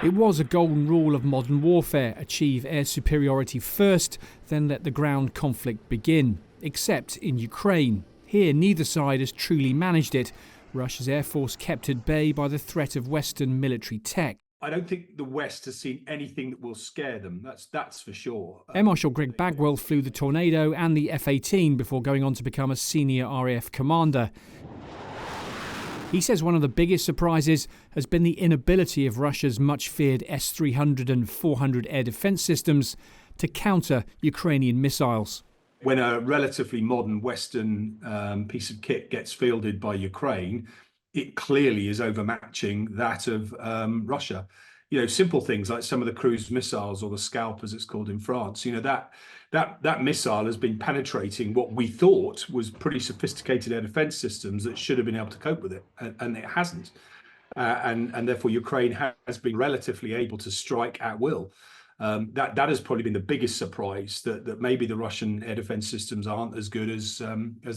It was a golden rule of modern warfare: achieve air superiority first, then let the ground conflict begin. Except in Ukraine. Here, neither side has truly managed it. Russia's air force kept at bay by the threat of Western military tech. I don't think the West has seen anything that will scare them. That's for sure. Air Marshal Greg Bagwell flew the Tornado and the F-18 before going on to become a senior RAF commander. He says one of the biggest surprises has been the inability of Russia's much-feared S-300 and 400 air defence systems to counter Ukrainian missiles. When a relatively modern Western piece of kit gets fielded by Ukraine, it clearly is overmatching that of Russia. You know, simple things like some of the cruise missiles, or the Scalp as it's called in France. You know, that missile has been penetrating what we thought was pretty sophisticated air defense systems that should have been able to cope with it, and it hasn't. And therefore Ukraine has been relatively able to strike at will. That has probably been the biggest surprise, that maybe the Russian air defense systems aren't as good as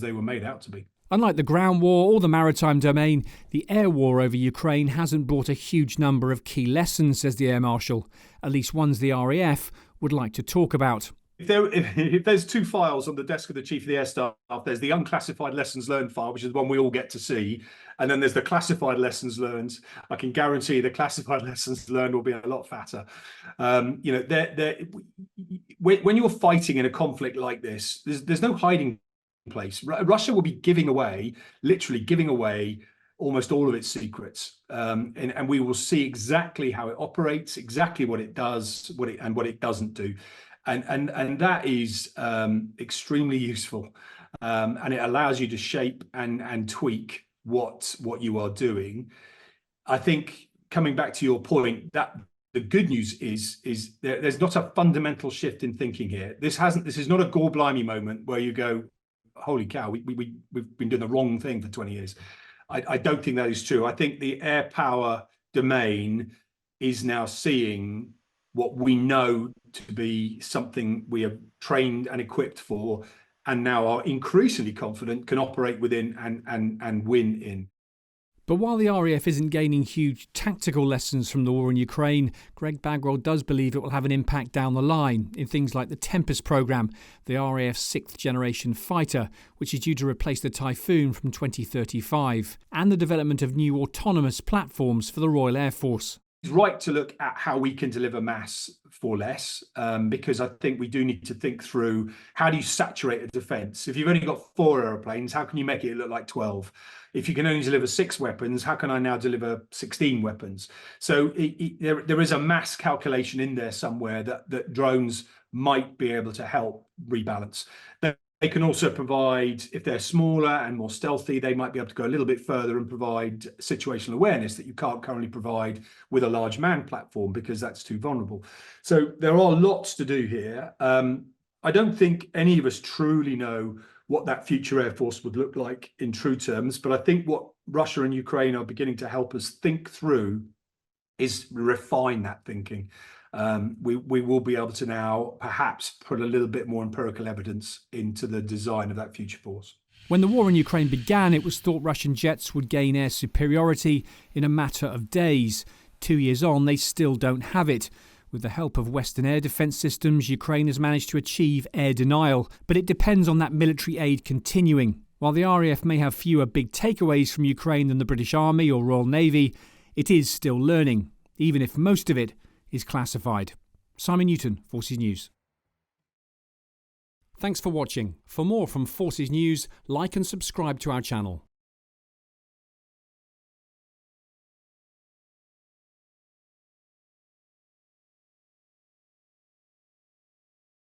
they were made out to be. Unlike the ground war or the maritime domain, the air war over Ukraine hasn't brought a huge number of key lessons, says the Air Marshal, at least ones the RAF would like to talk about. If there's two files on the desk of the Chief of the Air Staff, there's the unclassified lessons learned file, which is the one we all get to see, and then there's the classified lessons learned. I can guarantee the classified lessons learned will be a lot fatter. You know, when you're fighting in a conflict like this, there's no hiding place. Russia will be literally giving away almost all of its secrets, and we will see exactly how it operates, exactly what it does, what it doesn't do. And that is extremely useful, and it allows you to shape and tweak what you are doing. I think, coming back to your point, that the good news is there's not a fundamental shift in thinking here. This is not a gore blimey moment where you go, holy cow, we've been doing the wrong thing for 20 years. I don't think that is true. I think the air power domain is now seeing what we know to be something we have trained and equipped for, and now are increasingly confident can operate within and win in. But while the RAF isn't gaining huge tactical lessons from the war in Ukraine, Greg Bagwell does believe it will have an impact down the line in things like the Tempest programme, the RAF's 6th generation fighter, which is due to replace the Typhoon from 2035, and the development of new autonomous platforms for the Royal Air Force. It's right to look at how we can deliver mass for less, because I think we do need to think through, how do you saturate a defence? If you've only got 4 aeroplanes, how can you make it look like 12? If you can only deliver 6 weapons, how can I now deliver 16 weapons? So there is a mass calculation in there somewhere that drones might be able to help rebalance. They can also provide, if they're smaller and more stealthy, they might be able to go a little bit further and provide situational awareness that you can't currently provide with a large manned platform, because that's too vulnerable. So there are lots to do here. I don't think any of us truly know what that future Air Force would look like in true terms, but I think what Russia and Ukraine are beginning to help us think through is refine that thinking. We will be able to now perhaps put a little bit more empirical evidence into the design of that future force. When the war in Ukraine began, it was thought Russian jets would gain air superiority in a matter of days. 2 years on, they still don't have it. With the help of Western air defence systems, Ukraine has managed to achieve air denial, but it depends on that military aid continuing. While the RAF may have fewer big takeaways from Ukraine than the British Army or Royal Navy, it is still learning, even if most of it is classified. Simon Newton, Forces News. Thanks for watching. For more from Forces News, like and subscribe to our channel.